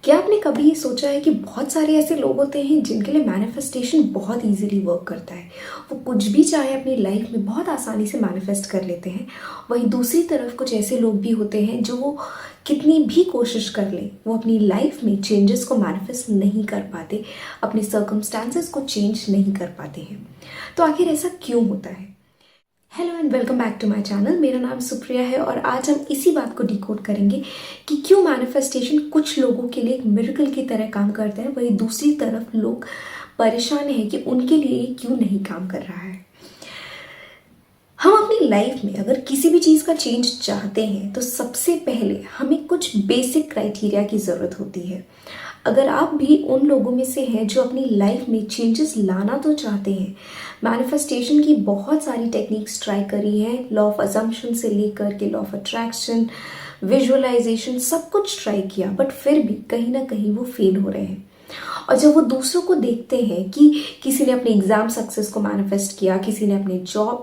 क्या आपने कभी सोचा है कि बहुत सारे ऐसे लोग होते हैं जिनके लिए मैनिफेस्टेशन बहुत इजीली वर्क करता है। वो कुछ भी चाहे अपनी लाइफ में बहुत आसानी से मैनिफेस्ट कर लेते हैं। वहीं दूसरी तरफ कुछ ऐसे लोग भी होते हैं जो वो कितनी भी कोशिश कर ले वो अपनी लाइफ में चेंजेस को मैनिफेस्ट नहीं कर पाते, अपने सर्कमस्टांसेस को चेंज नहीं कर पाते हैं। तो आखिर ऐसा क्यों होता है? Hello and welcome back to my channel. मेरा नाम सुप्रिया है और आज हम इसी बात को डिकोड करेंगे कि क्यों मैनिफेस्टेशन कुछ लोगों के लिए एक मिरेकल की तरह काम करता है, वहीं दूसरी तरफ लोग परेशान हैं कि उनके लिए ये क्यों नहीं काम कर रहा है। हम अपनी लाइफ में अगर किसी भी चीज़ का चेंज चाहते हैं तो सबसे पहले हमें कुछ बेसिक क्राइटेरिया की ज़रूरत होती है। अगर आप भी उन लोगों में से हैं जो अपनी लाइफ में चेंजेस लाना तो चाहते हैं, मैनिफेस्टेशन की बहुत सारी टेक्निक्स ट्राई करी हैं, लॉ ऑफ अजम्पशन से लेकर के लॉ ऑफ अट्रैक्शन, विजुअलाइजेशन, सब कुछ ट्राई किया, बट फिर भी कहीं ना कहीं वो फेल हो रहे हैं। और जब वो दूसरों को देखते हैं कि किसी ने अपने एग्ज़ाम सक्सेस को मैनिफेस्ट किया, किसी ने अपने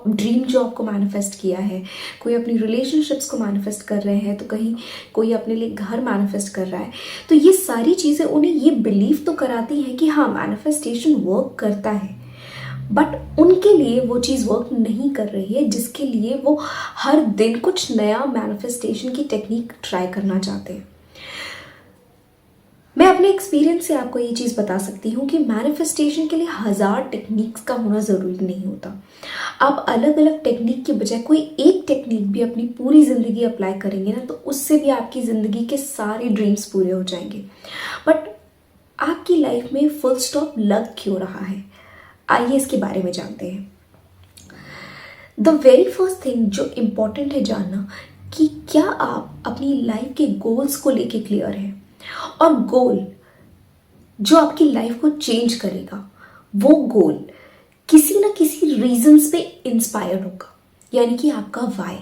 ड्रीम जॉब को मैनिफेस्ट किया है, कोई अपनी रिलेशनशिप्स को मैनिफेस्ट कर रहे हैं, तो कहीं कोई अपने लिए घर मैनिफेस्ट कर रहा है, तो ये सारी चीज़ें उन्हें ये बिलीव तो कराती हैं कि हाँ, मैनिफेस्टेशन वर्क करता है, बट उनके लिए वो चीज़ वर्क नहीं कर रही है जिसके लिए वो हर दिन कुछ नया मैनिफेस्टेशन की टेक्निक ट्राई करना चाहते हैं। मैं अपने एक्सपीरियंस से आपको ये चीज़ बता सकती हूँ कि मैनिफेस्टेशन के लिए 1000 टेक्निक्स का होना ज़रूरी नहीं होता। आप अलग अलग टेक्निक के बजाय कोई एक टेक्निक भी अपनी पूरी ज़िंदगी अप्लाई करेंगे ना, तो उससे भी आपकी ज़िंदगी के सारे ड्रीम्स पूरे हो जाएंगे। बट आपकी लाइफ में फुल स्टॉप लग क्यों रहा है, आइए इसके बारे में जानते हैं। द वेरी फर्स्ट थिंग जो इम्पोर्टेंट है जानना कि क्या आप अपनी लाइफ के गोल्स को लेके क्लियर हैं, और गोल जो आपकी लाइफ को चेंज करेगा वो गोल किसी ना किसी रीजंस पे इंस्पायर्ड होगा, यानी कि आपका वाई।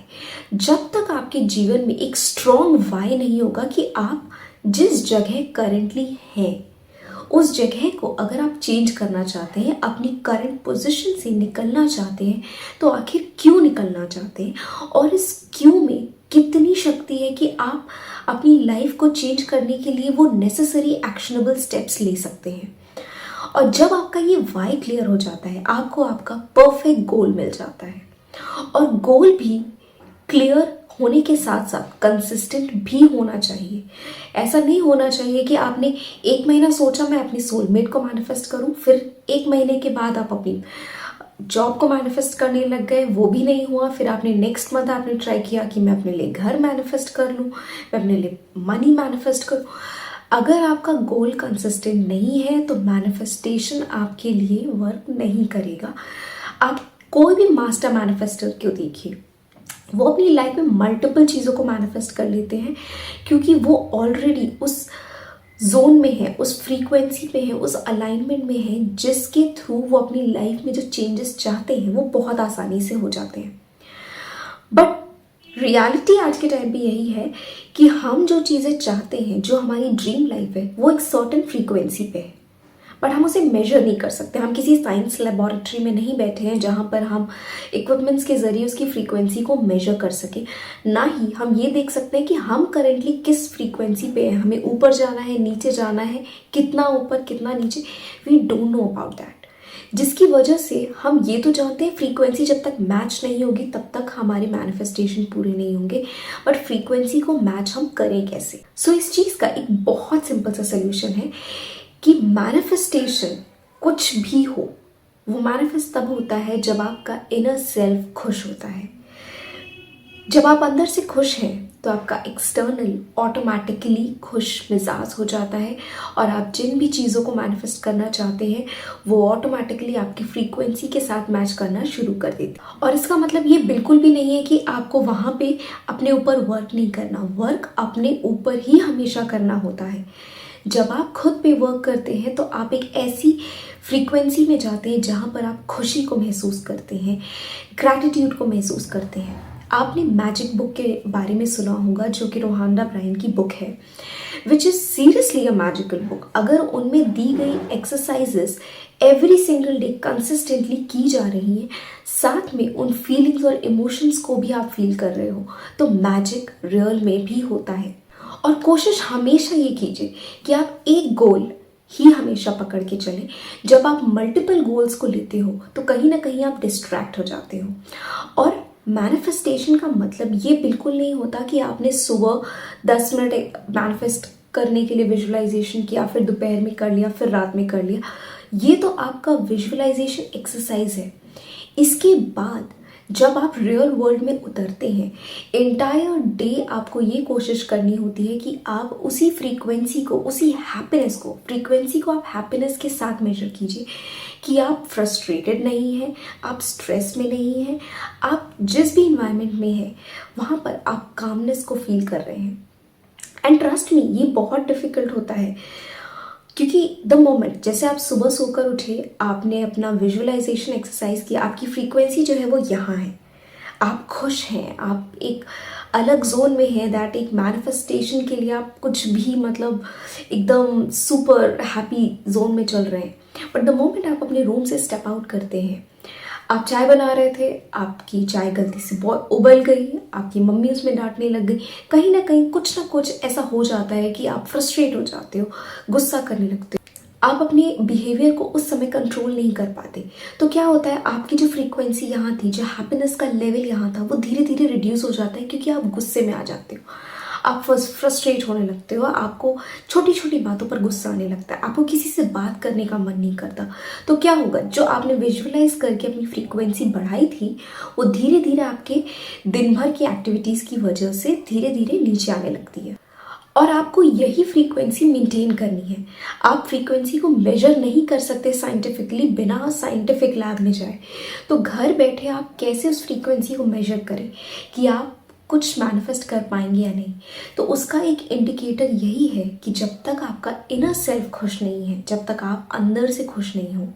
जब तक आपके जीवन में एक स्ट्रॉन्ग वाई नहीं होगा कि आप जिस जगह करेंटली हैं उस जगह को अगर आप चेंज करना चाहते हैं, अपनी करंट पोजीशन से निकलना चाहते हैं, तो आखिर क्यों निकलना चाहते हैं और इस क्यों में कितनी शक्ति है कि आप अपनी लाइफ को चेंज करने के लिए वो नेसेसरी एक्शनेबल स्टेप्स ले सकते हैं। और जब आपका ये वाई क्लियर हो जाता है, आपको आपका परफेक्ट गोल मिल जाता है। और गोल भी क्लियर होने के साथ साथ कंसिस्टेंट भी होना चाहिए। ऐसा नहीं होना चाहिए कि आपने एक महीना सोचा मैं अपनी सोलमेट को मैनिफेस्ट करूं, फिर एक महीने के बाद आप अपनी जॉब को मैनिफेस्ट करने लग गए, वो भी नहीं हुआ। फिर आपने नेक्स्ट मंथ आपने ट्राई किया कि मैं अपने लिए घर मैनिफेस्ट कर लूँ, मैं अपने लिए मनी मैनिफेस्ट करूँ। अगर आपका गोल कंसिस्टेंट नहीं है तो मैनिफेस्टेशन आपके लिए वर्क नहीं करेगा। आप कोई भी मास्टर मैनिफेस्टर को देखिए, वो अपनी लाइफ में मल्टीपल चीज़ों को मैनिफेस्ट कर लेते हैं क्योंकि वो ऑलरेडी उस जोन में है, उस फ्रीक्वेंसी में है, उस अलाइनमेंट में है जिसके थ्रू वो अपनी लाइफ में जो चेंजेस चाहते हैं वो बहुत आसानी से हो जाते हैं। बट रियलिटी आज के टाइम पे यही है कि हम जो चीज़ें चाहते हैं, जो हमारी ड्रीम लाइफ है, वो एक सर्टेन फ्रीक्वेंसी पे है, बट हम उसे मेजर नहीं कर सकते। हम किसी साइंस लेबोरेटरी में नहीं बैठे हैं जहाँ पर हम इक्विपमेंट्स के ज़रिए उसकी फ्रीक्वेंसी को मेजर कर सके। ना ही हम ये देख सकते हैं कि हम करेंटली किस फ्रीक्वेंसी पे हैं, हमें ऊपर जाना है, नीचे जाना है, कितना ऊपर कितना नीचे, we don't know about that. जिसकी वजह से हम ये तो जानते हैं फ्रीक्वेंसी जब तक मैच नहीं होगी तब तक हमारे मैनिफेस्टेशन पूरे नहीं होंगे, बट फ्रीक्वेंसी को मैच हम करें कैसे? सो इस चीज़ का एक बहुत सिंपल सा सोल्यूशन है कि मैनिफेस्टेशन कुछ भी हो, वो मैनिफेस्ट तब होता है जब आपका इनर सेल्फ खुश होता है। जब आप अंदर से खुश हैं तो आपका एक्सटर्नल ऑटोमेटिकली खुश मिजाज हो जाता है और आप जिन भी चीज़ों को मैनिफेस्ट करना चाहते हैं वो ऑटोमेटिकली आपकी फ्रीक्वेंसी के साथ मैच करना शुरू कर देते हैं। और इसका मतलब ये बिल्कुल भी नहीं है कि आपको वहाँ पे अपने ऊपर वर्क नहीं करना, वर्क अपने ऊपर ही हमेशा करना होता है। जब आप खुद पे वर्क करते हैं तो आप एक ऐसी फ्रीक्वेंसी में जाते हैं जहाँ पर आप खुशी को महसूस करते हैं, ग्रैटिट्यूड को महसूस करते हैं। आपने मैजिक बुक के बारे में सुना होगा जो कि रोहांडा ब्रायन की बुक है, which is seriously a magical book. अगर उनमें दी गई exercises every single day consistently की जा रही हैं, साथ में उन फीलिंग्स और इमोशंस को भी आप फील कर रहे हो, तो मैजिक रियल में भी होता है। और कोशिश हमेशा ये कीजिए कि आप एक गोल ही हमेशा पकड़ के चलें। जब आप मल्टीपल गोल्स को लेते हो तो कहीं ना कहीं आप डिस्ट्रैक्ट हो जाते हो। और मैनिफेस्टेशन का मतलब ये बिल्कुल नहीं होता कि आपने सुबह 10 मिनट मैनिफेस्ट करने के लिए विजुअलाइजेशन किया, फिर दोपहर में कर लिया, फिर रात में कर लिया। ये तो आपका विजुअलाइजेशन एक्सरसाइज है। इसके बाद जब आप रियल वर्ल्ड में उतरते हैं, एंटायर डे आपको ये कोशिश करनी होती है कि आप उसी फ्रीक्वेंसी को, उसी हैप्पीनेस को, फ्रीक्वेंसी को आप हैप्पीनेस के साथ मेजर कीजिए कि आप फ्रस्ट्रेटेड नहीं हैं, आप स्ट्रेस में नहीं हैं, आप जिस भी इन्वायरमेंट में हैं वहाँ पर आप कामनेस को फील कर रहे हैं। एंड ट्रस्ट मी, ये बहुत डिफिकल्ट होता है क्योंकि द मोमेंट जैसे आप सुबह सोकर उठे, आपने अपना विजुअलाइजेशन एक्सरसाइज किया, आपकी फ्रीक्वेंसी जो है वो यहाँ है, आप खुश हैं, आप एक अलग जोन में हैं, दैट एक मैनिफेस्टेशन के लिए आप कुछ भी मतलब एकदम सुपर हैप्पी जोन में चल रहे हैं। बट द मोमेंट आप अपने रूम से स्टेप आउट करते हैं, आप चाय बना रहे थे, आपकी चाय गलती से बहुत उबल गई, आपकी मम्मी उसमें डांटने लग गई, कहीं ना कुछ ऐसा हो जाता है कि आप फ्रस्ट्रेट हो जाते हो, गुस्सा करने लगते हो, आप अपने बिहेवियर को उस समय कंट्रोल नहीं कर पाते। तो क्या होता है, आपकी जो फ्रीक्वेंसी यहाँ थी, जो हैप्पीनेस का लेवल यहाँ था, वो धीरे धीरे रिड्यूस हो जाता है क्योंकि आप गुस्से में आ जाते हो, आप फ्रस्ट्रेट होने लगते हो, आपको छोटी छोटी बातों पर गुस्सा आने लगता है, आपको किसी से बात करने का मन नहीं करता। तो क्या होगा, जो आपने विजुअलाइज करके अपनी फ्रीक्वेंसी बढ़ाई थी वो धीरे धीरे आपके दिन भर की एक्टिविटीज़ की वजह से धीरे धीरे नीचे आने लगती है। और आपको यही फ्रीक्वेंसी मेंटेन करनी है। आप फ्रीक्वेंसी को मेजर नहीं कर सकते साइंटिफिकली बिना साइंटिफिक लैब में जाए। तो घर बैठे आप कैसे उस फ्रीक्वेंसी को मेजर करें कि आप कुछ मैनिफेस्ट कर पाएंगे या नहीं। तो उसका एक इंडिकेटर यही है कि जब तक आपका इनर सेल्फ खुश नहीं है, जब तक आप अंदर से खुश नहीं हो,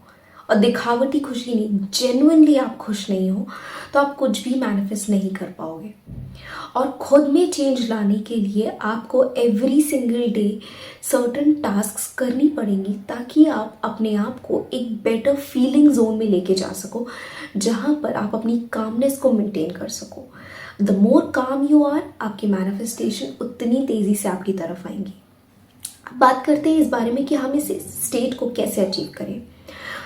और दिखावटी खुशी नहीं, जेन्युइनली आप खुश नहीं हो, तो आप कुछ भी मैनिफेस्ट नहीं कर पाओगे। और खुद में चेंज लाने के लिए आपको every single day certain tasks करनी पड़ेंगी ताकि आप अपने आप को एक बेटर फीलिंग जोन में लेके जा सको, जहाँ पर आप अपनी कामनेस को मेंटेन कर सको। द मोर काम यू आर, आपकी मैनिफेस्टेशन उतनी तेज़ी से आपकी तरफ आएंगी। अब बात करते हैं इस बारे में कि हम इस स्टेट को कैसे अचीव करें।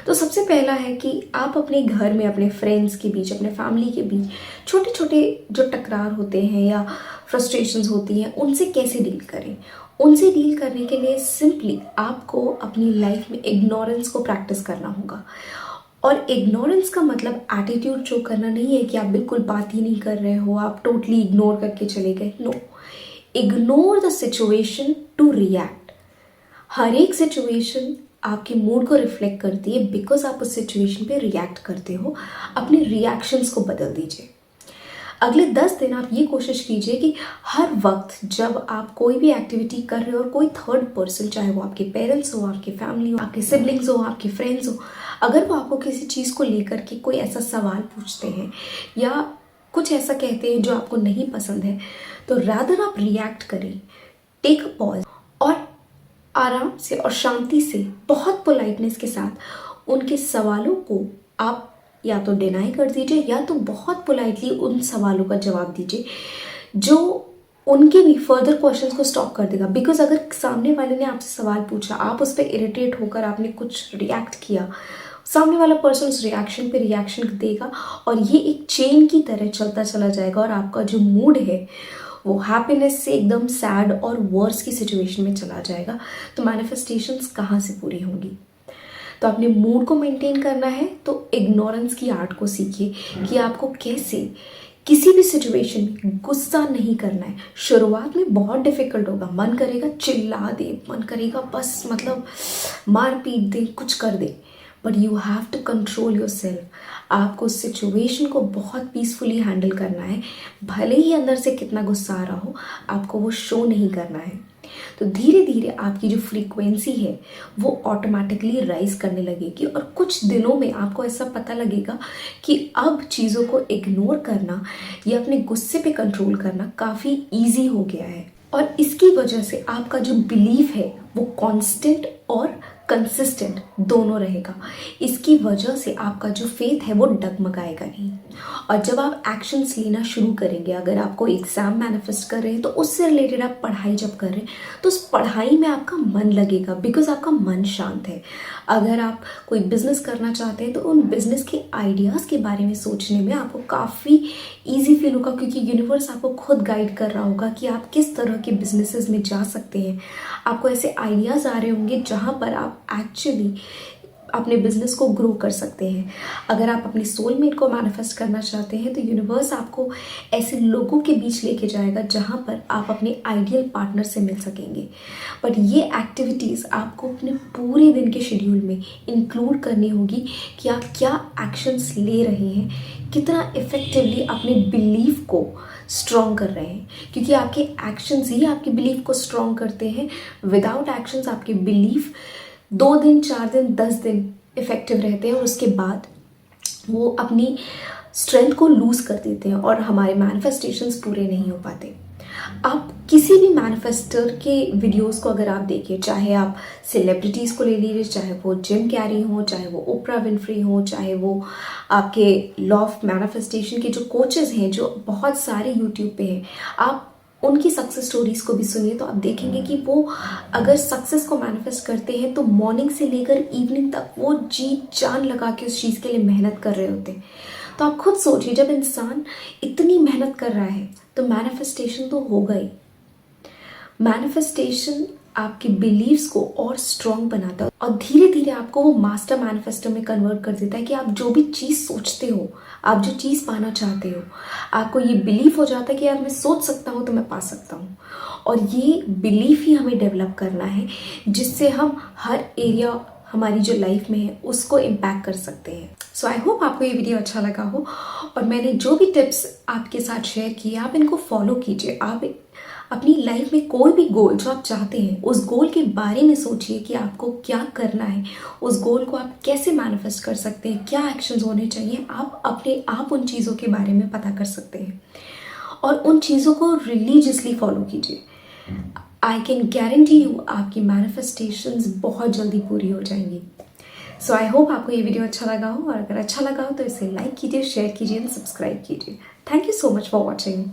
तो सबसे पहला है कि आप अपने घर में, अपने फ्रेंड्स के बीच, अपने फैमिली के बीच छोटे छोटे जो टकरार होते हैं या फ्रस्ट्रेशंस होती हैं, उनसे कैसे डील करें। उनसे डील करने के लिए सिंपली आपको अपनी लाइफ में इग्नोरेंस को प्रैक्टिस करना होगा। और इग्नोरेंस का मतलब एटीट्यूड शो करना नहीं है कि आप बिल्कुल बात ही नहीं कर रहे हो, आप टोटली इग्नोर करके चले गए। No, ignore the situation to react. हर एक सिचुएशन आपके मूड को रिफ्लेक्ट करती है, बिकॉज आप उस सिचुएशन पे रिएक्ट करते हो। अपने रिएक्शंस को बदल दीजिए। अगले 10 दिन आप ये कोशिश कीजिए कि हर वक्त जब आप कोई भी एक्टिविटी कर रहे हो और कोई थर्ड पर्सन, चाहे वो आपके पेरेंट्स हो, आपकी फैमिली हो, आपके सिबलिंग्स हो, आपके फ्रेंड्स हो, अगर वो आपको किसी चीज़ को लेकर के कोई ऐसा सवाल पूछते हैं या कुछ ऐसा कहते हैं जो आपको नहीं पसंद है, तो रादर आप रिएक्ट करें, टेक अ पॉज और आराम से और शांति से, बहुत पोलाइटनेस के साथ उनके सवालों को आप या तो डिनाई कर दीजिए या तो बहुत पोलाइटली उन सवालों का जवाब दीजिए जो उनके भी फर्दर क्वेश्चंस को स्टॉप कर देगा। बिकॉज अगर सामने वाले ने आपसे सवाल पूछा, आप उस पर इरिटेट होकर आपने कुछ रिएक्ट किया, सामने वाला पर्सन उस रिएक्शन पे रिएक्शन देगा और ये एक चेन की तरह चलता चला जाएगा और आपका जो मूड है वो हैप्पीनेस से एकदम सैड और वर्स की सिचुएशन में चला जाएगा। तो मैनिफेस्टेशंस कहाँ से पूरी होंगी। तो अपने मूड को मेंटेन करना है तो इग्नोरेंस की आर्ट को सीखिए कि आपको कैसे किसी भी सिचुएशन में गुस्सा नहीं करना है। शुरुआत में बहुत डिफिकल्ट होगा, मन करेगा चिल्ला दे, मन करेगा बस मतलब मार पीट दे, कुछ कर दे, but you have to control yourself. आपको सिचुएशन को बहुत पीसफुली हैंडल करना है, भले ही अंदर से कितना गुस्सा आ रहा हो, आपको वो शो नहीं करना है। तो धीरे धीरे आपकी जो फ्रीक्वेंसी है वो ऑटोमेटिकली राइज करने लगेगी और कुछ दिनों में आपको ऐसा पता लगेगा कि अब चीज़ों को इग्नोर करना या अपने गुस्से पे कंट्रोल करना काफ़ी ईजी हो गया है। और इसकी वजह से आपका जो बिलीफ है वो कांस्टेंट और कंसिस्टेंट दोनों रहेगा। इसकी वजह से आपका जो फेथ है वो डगमगाएगा नहीं। और जब आप एक्शंस लेना शुरू करेंगे, अगर आप कोई एग्ज़ाम मैनिफेस्ट कर रहे हैं तो उससे रिलेटेड आप पढ़ाई जब कर रहे हैं तो उस पढ़ाई में आपका मन लगेगा, बिकॉज आपका मन शांत है। अगर आप कोई बिजनेस करना चाहते हैं तो उन बिजनेस के आइडियाज़ के बारे में सोचने में आपको काफ़ी ईजी फील होगा, क्योंकि यूनिवर्स आपको खुद गाइड कर रहा होगा कि आप किस तरह के बिजनेसेस में जा सकते हैं। आपको ऐसे आइडियाज़ आ रहे होंगे जहाँ पर आप एक्चुअली अपने बिजनेस को ग्रो कर सकते हैं। अगर आप अपने सोलमेट को मैनिफेस्ट करना चाहते हैं तो यूनिवर्स आपको ऐसे लोगों के बीच लेके जाएगा जहाँ पर आप अपने आइडियल पार्टनर से मिल सकेंगे। बट ये एक्टिविटीज़ आपको अपने पूरे दिन के शेड्यूल में इंक्लूड करनी होगी कि आप क्या एक्शंस ले रहे हैं, कितना इफ़ेक्टिवली अपने बिलीफ को स्ट्रॉन्ग कर रहे हैं, क्योंकि आपके एक्शंस ही आपके बिलीफ को स्ट्रॉन्ग करते हैं। विदाउट एक्शंस आपके बिलीफ 2 दिन, 4 दिन, 10 दिन इफ़ेक्टिव रहते हैं और उसके बाद वो अपनी स्ट्रेंथ को लूज़ कर देते हैं और हमारे मैनिफेस्टेशंस पूरे नहीं हो पाते। आप किसी भी मैनिफेस्टर के वीडियोस को अगर आप देखिए, चाहे आप सेलिब्रिटीज़ को ले लीजिए, चाहे वो जिम कैरी हो, चाहे वो ओप्रा विनफ्री हो, चाहे वो आपके लॉ ऑफ मैनिफेस्टेशन के जो कोचेज़ हैं जो बहुत सारे यूट्यूब पे हैं, आप उनकी सक्सेस स्टोरीज़ को भी सुनिए तो आप देखेंगे कि वो अगर सक्सेस को मैनिफेस्ट करते हैं तो मॉर्निंग से लेकर इवनिंग तक वो जी जान लगा के उस चीज़ के लिए मेहनत कर रहे होते हैं। तो आप खुद सोचिए, जब इंसान इतनी मेहनत कर रहा है तो मैनिफेस्टेशन तो होगा ही। मैनिफेस्टेशन आपके बिलीव्स को और स्ट्रॉन्ग बनाता है और धीरे धीरे आपको वो मास्टर मैनिफेस्टर में कन्वर्ट कर देता है कि आप जो भी चीज़ सोचते हो, आप जो चीज़ पाना चाहते हो, आपको ये बिलीफ हो जाता है कि यार मैं सोच सकता हूँ तो मैं पा सकता हूँ। और ये बिलीफ ही हमें डेवलप करना है, जिससे हम हर एरिया हमारी जो लाइफ में है उसको इम्पैक्ट कर सकते हैं। सो आई होप आपको ये वीडियो अच्छा लगा हो और मैंने जो भी टिप्स आपके साथ शेयर किए आप इनको फॉलो कीजिए। आप अपनी लाइफ में कोई भी गोल जो आप चाहते हैं उस गोल के बारे में सोचिए कि आपको क्या करना है, उस गोल को आप कैसे मैनिफेस्ट कर सकते हैं, क्या एक्शंस होने चाहिए। आप अपने आप उन चीज़ों के बारे में पता कर सकते हैं और उन चीज़ों को रिलीजियसली फॉलो कीजिए। आई कैन गारंटी यू आपकी मैनिफेस्टेशंस बहुत जल्दी पूरी हो जाएंगी। सो आई होप आपको ये वीडियो अच्छा लगा हो और अगर अच्छा लगा हो तो इसे लाइक कीजिए, शेयर कीजिए एंड सब्सक्राइब कीजिए। Thank you so much for watching.